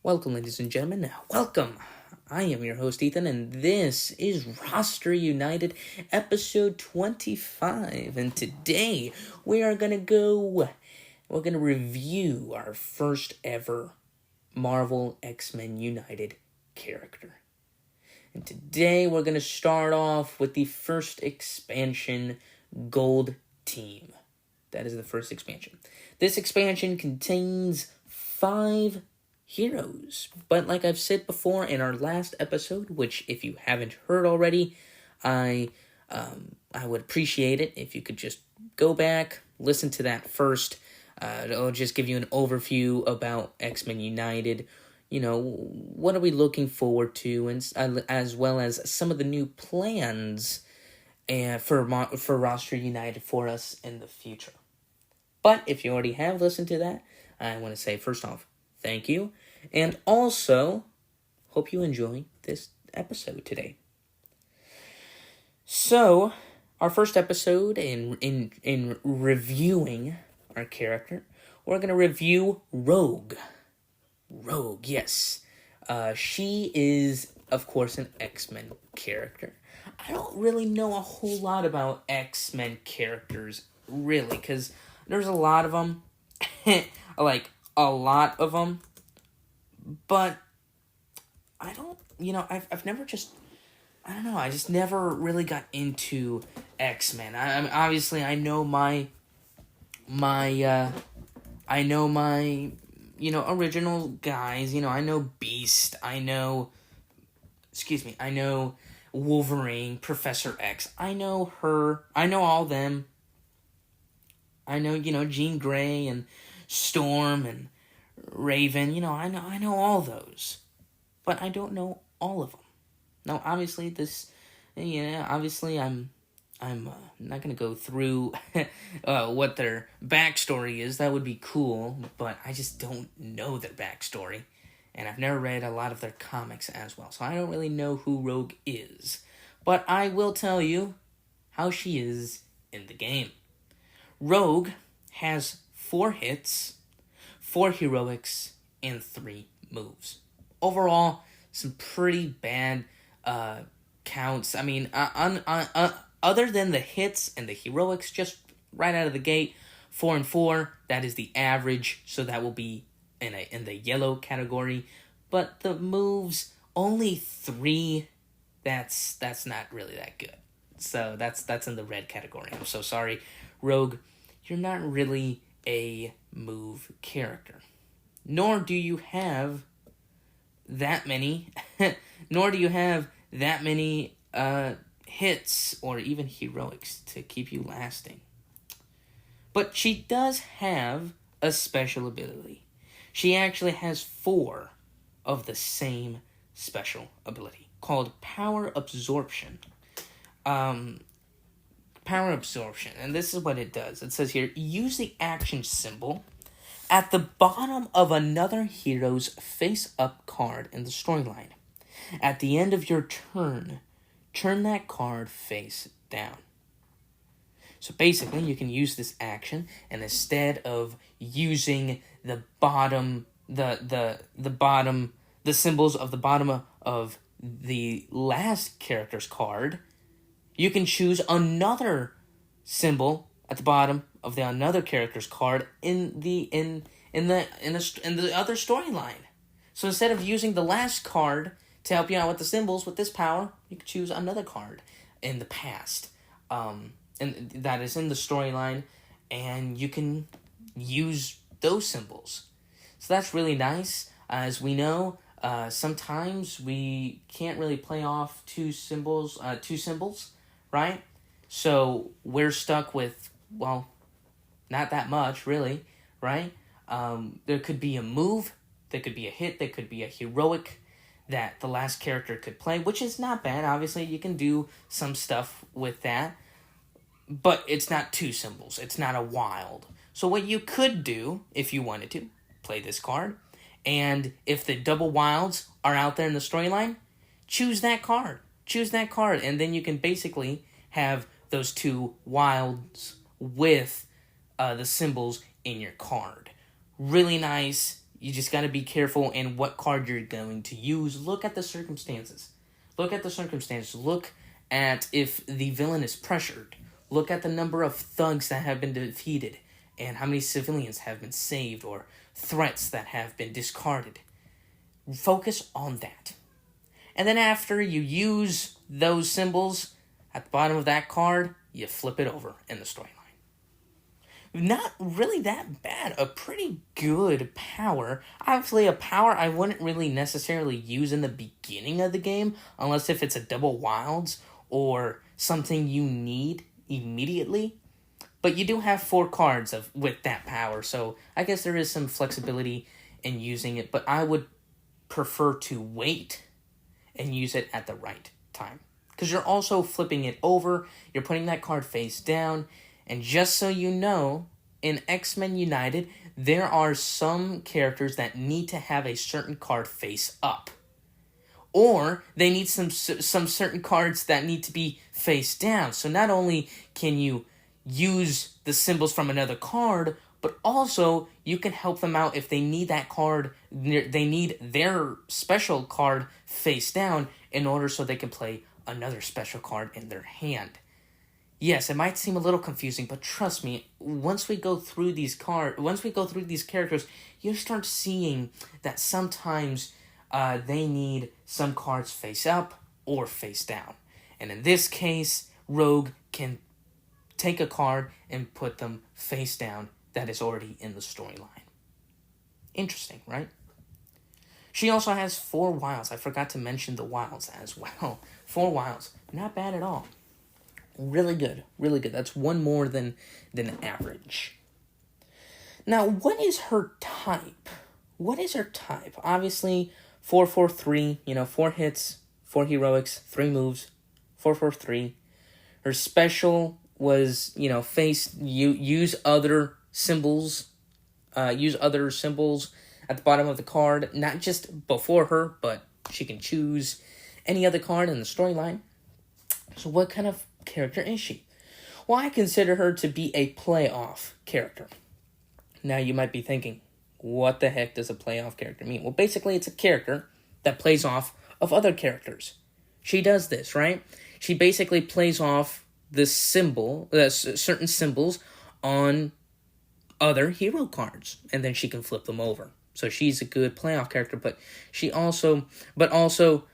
Welcome, ladies and gentlemen. Welcome. I am your host, Ethan, and this is Roster United, episode 25. And today, we're going to review our first ever Marvel X-Men United character. And today, we're going to start off with the first expansion, Gold Team. That is the first expansion. This expansion contains 5 heroes. But like I've said before in our last episode, which if you haven't heard already, I would appreciate it if you could just go back, listen to that first. It'll just give you an overview about X-Men United. You know, what are we looking forward to, and as well as some of the new plans for Roster United for us in the future. But if you already have listened to that, I want to say first off, thank you, and also hope you enjoy this episode today. So, our first episode in reviewing our character, we're going to review Rouge. Rouge, yes. She is, of course, an X-Men character. I don't really know a whole lot about X-Men characters, really, because there's a lot of them. Like, a lot of them. But I don't, I've never just, I don't know, I just never really got into X-Men. Obviously, I know my original guys. I know Beast. I know Wolverine, Professor X. I know her. I know all them. I know, Jean Grey and Storm and Raven. I know all those. But I don't know all of them. Now, obviously, I'm not going to go through what their backstory is. That would be cool, but I just don't know their backstory. And I've never read a lot of their comics as well, so I don't really know who Rouge is. But I will tell you how she is in the game. Rouge has 4 hits, 4 heroics, and 3 moves. Overall, some pretty bad counts. I mean, other than the hits and the heroics, just right out of the gate, 4 and 4, that is the average, so that will be in the yellow category. But the moves, only 3, that's not really that good. So that's in the red category. I'm so sorry, Rouge. You're not really a move character. Nor do you have that many hits or even heroics to keep you lasting. But she does have a special ability. She actually has 4 of the same special ability called Power Absorption. Power Absorption, and this is what it does. It says here, use the action symbol at the bottom of another hero's face-up card in the storyline. At the end of your turn, turn that card face down. So basically, you can use this action, and instead of using the symbols of the bottom of the last character's card, you can choose another symbol at the bottom of the another character's card in the other storyline. So instead of using the last card to help you out with the symbols with this power, you can choose another card in the past, and that is in the storyline, and you can use those symbols. So that's really nice. As we know, sometimes we can't really play off two symbols, right? So we're stuck with, well, not that much, really, right? There could be a move, there could be a hit, there could be a heroic that the last character could play, which is not bad. Obviously, you can do some stuff with that, but it's not 2 symbols. It's not a wild. So what you could do, if you wanted to, play this card, and if the double wilds are out there in the storyline, choose that card. Choose that card, and then you can basically have those 2 wilds with the symbols in your card. Really nice, You just got to be careful in what card you're going to use. Look at the circumstances. Look at if the villain is pressured. Look at the number of thugs that have been defeated and how many civilians have been saved or threats that have been discarded. Focus on that. And then after you use those symbols at the bottom of that card, you flip it over in the storyline. Not really that bad. A pretty good power. Obviously, a power I wouldn't really necessarily use in the beginning of the game, unless if it's a double wilds or something you need immediately. But you do have 4 cards with that power, so I guess there is some flexibility in using it, but I would prefer to wait and use it at the right time. Because you're also flipping it over, you're putting that card face down, and just so you know, in X-Men United, there are some characters that need to have a certain card face up. Or they need some certain cards that need to be face down. So not only can you use the symbols from another card, but also you can help them out if they need that card, they need their special card face down in order so they can play another special card in their hand. Yes, it might seem a little confusing, but trust me, once we go through these characters, you start seeing that sometimes they need some cards face up or face down. And in this case, Rogue can take a card and put them face down that is already in the storyline. Interesting, right? She also has 4 wilds. I forgot to mention the wilds as well. 4 wilds. Not bad at all. Really good. Really good. That's 1 more than average. Now, what is her type? Obviously, 4-4-3, 4 hits, 4 heroics, 3 moves, 4-4-3. Her special was, use other symbols at the bottom of the card, not just before her, but she can choose any other card in the storyline. So what kind of character is she? Well, I consider her to be a playoff character. Now you might be thinking, what the heck does a playoff character mean? Well, basically it's a character that plays off of other characters. She does this, right? She basically plays off the certain symbols on other hero cards, and then she can flip them over. So she's a good playoff character, but also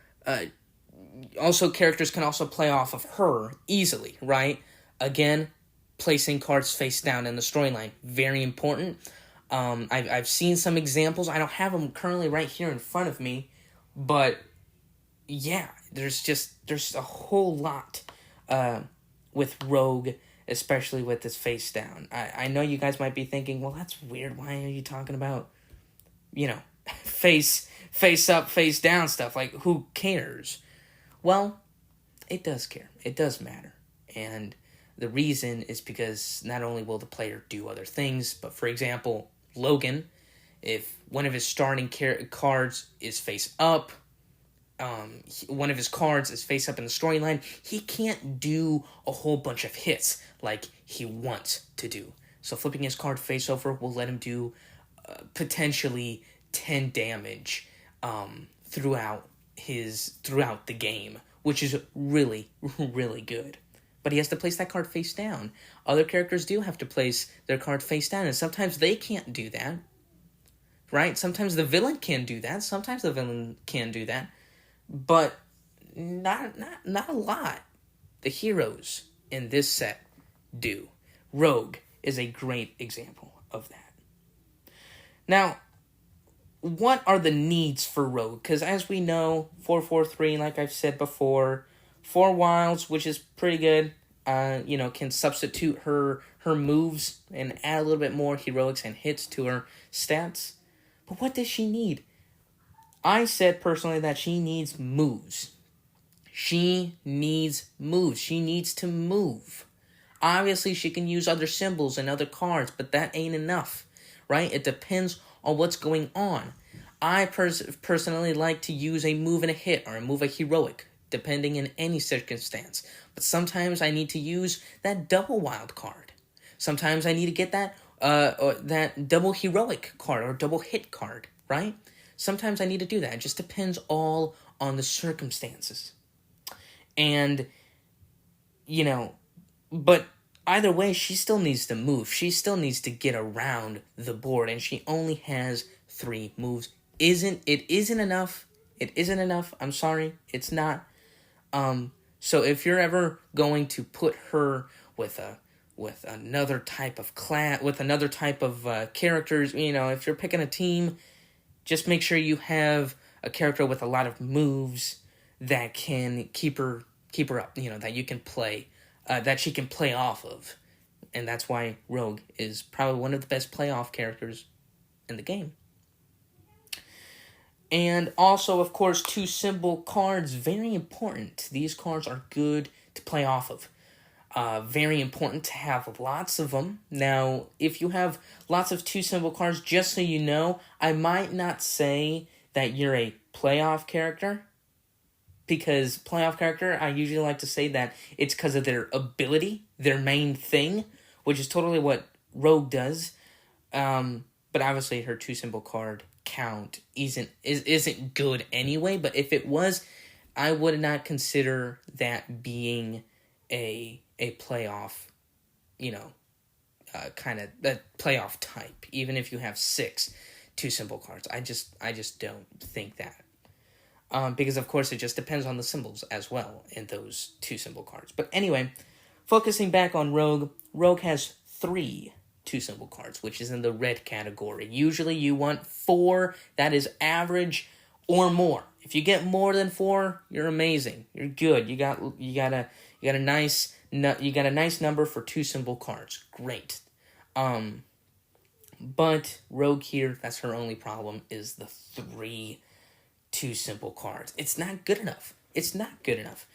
characters can also play off of her easily, right? Again, placing cards face down in the storyline, very important. I've seen some examples. I don't have them currently right here in front of me, but yeah, there's a whole lot with Rogue, especially with this face down. I know you guys might be thinking, well, that's weird. Why are you talking about, face up, face down stuff? Like, who cares? Well, it does care. It does matter. And the reason is because not only will the player do other things, but for example, Logan, if one of his starting cards is face up, one of his cards is face up in the storyline, he can't do a whole bunch of hits like he wants to do. So flipping his card face over will let him do potentially 10 damage throughout the game, which is really, really good. But he has to place that card face down. Other characters do have to place their card face down, and sometimes they can't do that. Right? Sometimes the villain can do that. But not a lot. The heroes in this set do. Rogue is a great example of that. Now, what are the needs for Rogue? Because as we know, 4-4-3, like I've said before, 4 wilds, which is pretty good, can substitute her moves and add a little bit more heroics and hits to her stats. But what does she need? I said personally that she needs moves. She needs to move. Obviously, she can use other symbols and other cards, but that ain't enough, right? It depends on what's going on. I personally like to use a move and a hit or a move a heroic, depending in any circumstance. But sometimes I need to use that double wild card. Sometimes I need to get that double heroic card or double hit card. right? Sometimes I need to do that. It just depends all on the circumstances. And, you know, but either way, she still needs to move. She still needs to get around the board, and she only has 3 moves. It isn't enough. It isn't enough. I'm sorry. It's not. So if you're ever going to put her with another type of class, with another type of characters, if you're picking a team, just make sure you have a character with a lot of moves that can keep her up. That you can play, that she can play off of, and that's why Rogue is probably one of the best playoff characters in the game. And also, of course, 2 symbol cards, very important. These cards are good to play off of. Very important to have lots of them. Now, if you have lots of 2 symbol cards, just so you know, I might not say that you're a playoff character, because playoff character, I usually like to say that it's because of their ability, their main thing, which is totally what Rogue does. But obviously her 2 symbol card count isn't good anyway, but if it was, I would not consider that being a playoff, kind of a playoff type, even if you have 6 2 symbol cards. I just don't think that. Because of course it just depends on the symbols as well in those 2 symbol cards. But anyway, focusing back on Rogue, Rogue has 3 2 symbol cards, which is in the red category. Usually you want 4, that is average or more. If you get more than 4, you're amazing. You're good. You got a nice number for 2 symbol cards. Great. But Rogue here, that's her only problem, is the 3 2 symbol cards. It's not good enough. It's not good enough.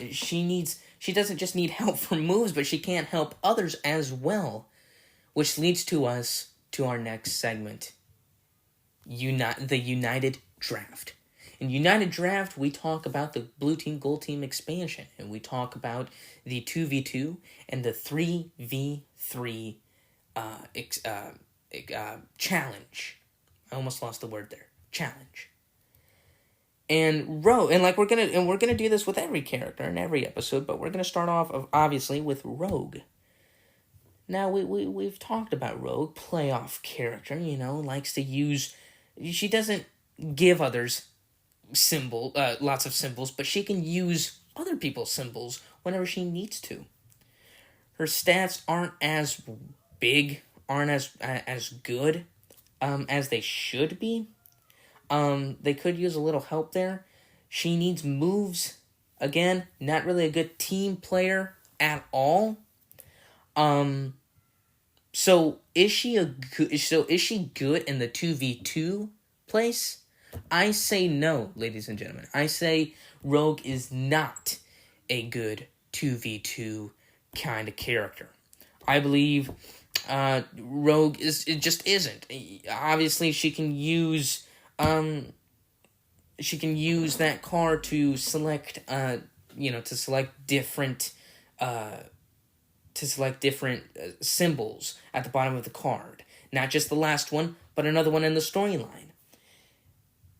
She doesn't just need help for moves, but she can't help others as well. Which leads to our next segment. The United Draft. In United Draft, we talk about the Blue Team, Gold Team expansion. And we talk about the 2v2 and the 3v3 challenge. I almost lost the word there. Challenge. And we're gonna do this with every character in every episode, but we're gonna start off obviously with Rogue. Now we've talked about Rogue, playoff character. Likes to use. She doesn't give others lots of symbols, but she can use other people's symbols whenever she needs to. Her stats aren't as big, aren't as good as they should be. They could use a little help there. She needs moves. Again, not really a good team player at all. So is she good in the 2v2 place? I say no, ladies and gentlemen. I say Rogue is not a good 2v2 kind of character. I believe Rogue just isn't. Obviously, she can use that card to select different symbols at the bottom of the card. Not just the last one, but another one in the storyline.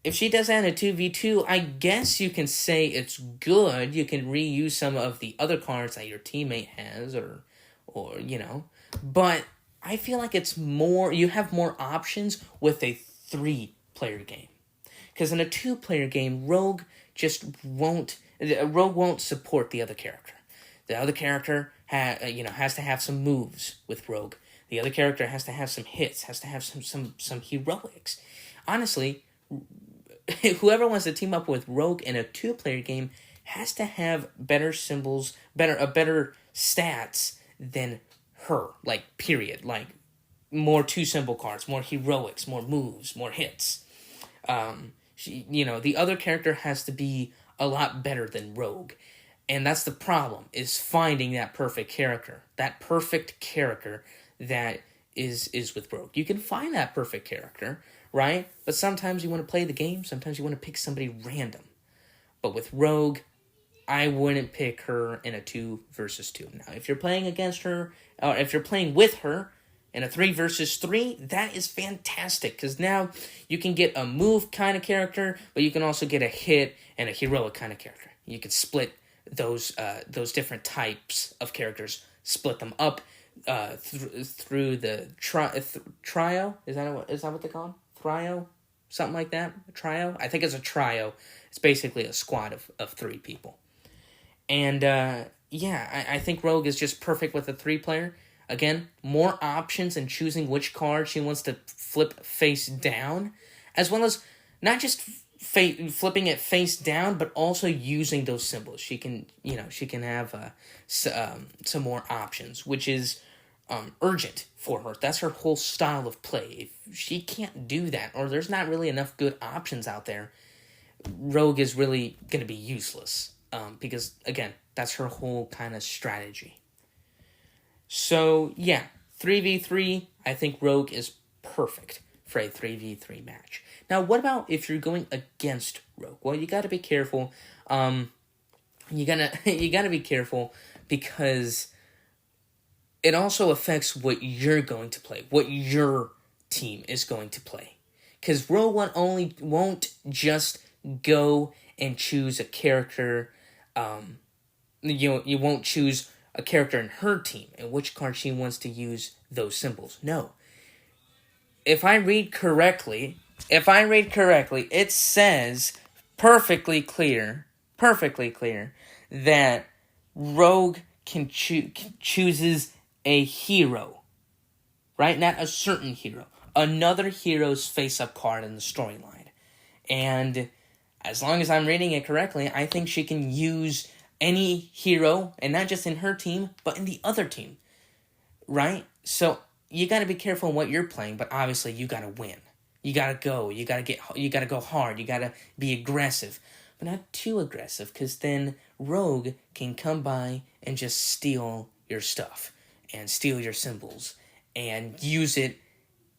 If she does that in a 2v2, I guess you can say it's good. You can reuse some of the other cards that your teammate has, or but I feel like it's more, you have more options with a 3-player game. Because in a 2-player game, Rogue won't support the other character. The other character has to have some moves with Rogue. The other character has to have some hits, has to have some heroics. Honestly, whoever wants to team up with Rogue in a 2-player game has to have better symbols, better stats than her. Period. More 2 symbol cards, more heroics, more moves, more hits. The other character has to be a lot better than Rogue. And that's the problem, is finding that perfect character. That perfect character that is with Rogue. You can find that perfect character, right? But sometimes you want to play the game. Sometimes you want to pick somebody random. But with Rogue, I wouldn't pick her in a 2 versus 2. Now, if you're playing against her, or if you're playing with her, In a 3 versus 3, that is fantastic, because now you can get a move kind of character, but you can also get a hit and a heroic kind of character. You can split those different types of characters, split them up through the trio. Is that what they call them? Trio? Something like that? A trio? I think it's a trio. It's basically a squad of 3 people. And I think Rogue is just perfect with a 3-player. Again, more options in choosing which card she wants to flip face down, as well as not just flipping it face down, but also using those symbols. She can have some more options, which is urgent for her. That's her whole style of play. If she can't do that, or there's not really enough good options out there, Rogue is really going to be useless. Because, again, that's her whole kind of strategy. So, yeah, 3v3, I think Rogue is perfect for a 3v3 match. Now, what about if you're going against Rogue? Well, you got to be careful. You gotta be careful, because it also affects what you're going to play, what your team is going to play. Because Rogue One won't just go and choose a character. You won't choose a character in her team and which card she wants to use those symbols. No. If I read correctly, it says perfectly clear that Rogue chooses a hero, right? Not a certain hero. Another hero's face-up card in the storyline. And as long as I'm reading it correctly, I think she can use any hero, and not just in her team, but in the other team, right? So you got to be careful in what you're playing, but obviously you got to win. You got to go. You got to go hard. You got to be aggressive, but not too aggressive, because then Rogue can come by and just steal your stuff and steal your symbols and use it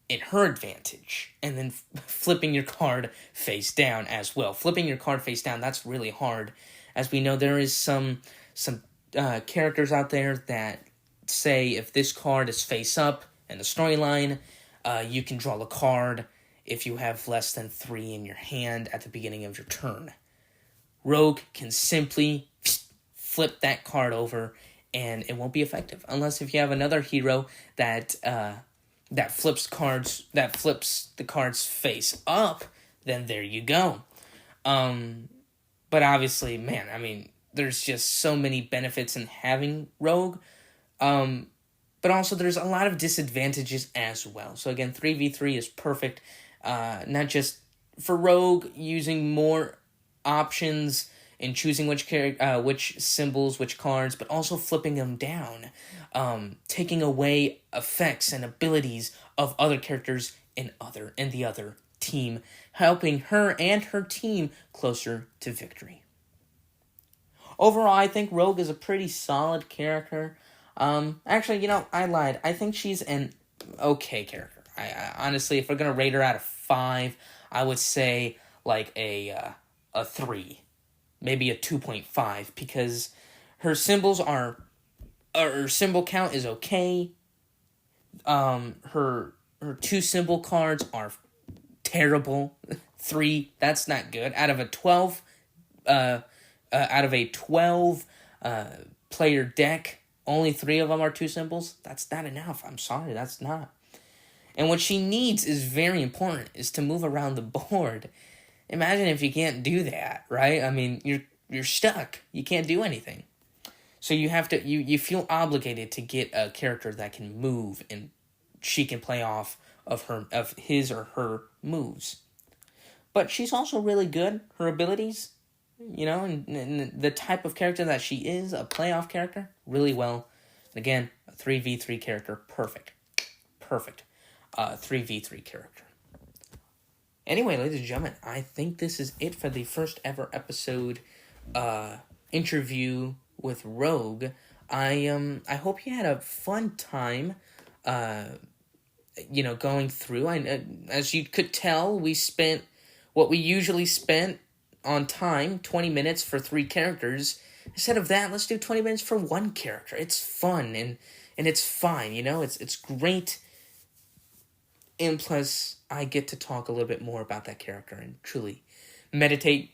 in her advantage, and then flipping your card face down as well. Flipping your card face down, that's really hard. As we know, there is some characters out there that say if this card is face up in the storyline, you can draw a card if you have less than 3 in your hand at the beginning of your turn. Rogue can simply flip that card over, and it won't be effective unless if you have another hero that flips the cards face up. Then there you go. But obviously, man, I mean, there's just so many benefits in having Rogue. But also there's a lot of disadvantages as well. So again, 3v3 is perfect. Not just for Rogue, using more options in choosing which symbols, which cards, but also flipping them down. Taking away effects and abilities of other characters in the other team, helping her and her team closer to victory. Overall, I think Rogue is a pretty solid character. Actually, I lied. I think she's an okay character. I honestly, if we're gonna rate her out of 5, I would say like a 3, maybe a 2.5, because her symbols her symbol count is okay. Her 2 symbol cards are terrible. 3, that's not good. Out of a 12 player deck, only 3 of them are 2 symbols. That's not enough. I'm sorry, that's not. And what she needs is very important, is to move around the board. Imagine if you can't do that, right? I mean, you're stuck. You can't do anything. So you have to you feel obligated to get a character that can move, and she can play off of his or her moves. But she's also really good. Her abilities, and the type of character that she is, a playoff character, really well. Again, a 3v3 character, perfect. 3v3 character. Anyway, ladies and gentlemen, I think this is it for the first ever episode interview with Rogue. I hope you had a fun time going through. As you could tell, we spent what we usually spent on time, 20 minutes for 3 characters. Instead of that, let's do 20 minutes for 1 character. It's fun and it's fine, it's great And plus, I get to talk a little bit more about that character and truly meditate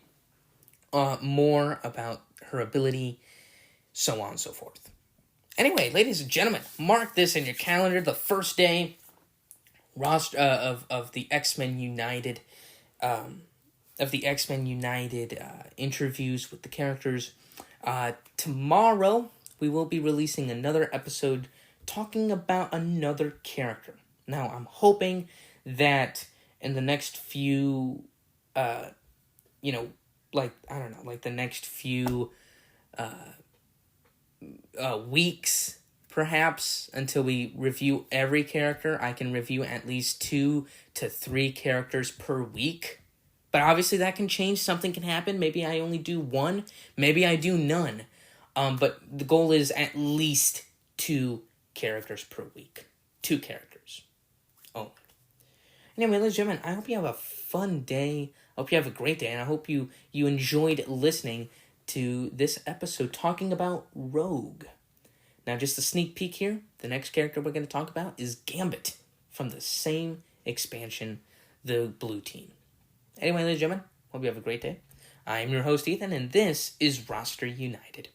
more about her ability, so on and so forth. Anyway, ladies and gentlemen, mark this in your calendar. The first day of the X-Men United, interviews with the characters. Tomorrow, we will be releasing another episode talking about another character. Now, I'm hoping that in the next few, the next few weeks, perhaps, until we review every character, I can review at least 2 to 3 characters per week. But obviously that can change. Something can happen. Maybe I only do 1. Maybe I do none. But the goal is at least 2 characters per week. 2 characters. Oh. Anyway, ladies and gentlemen, I hope you have a fun day. I hope you have a great day. And I hope you enjoyed listening to this episode talking about Rouge. Now, just a sneak peek here. The next character we're going to talk about is Gambit from the same expansion, the Blue Team. Anyway, ladies and gentlemen, hope you have a great day. I'm your host, Ethan, and this is Roster United.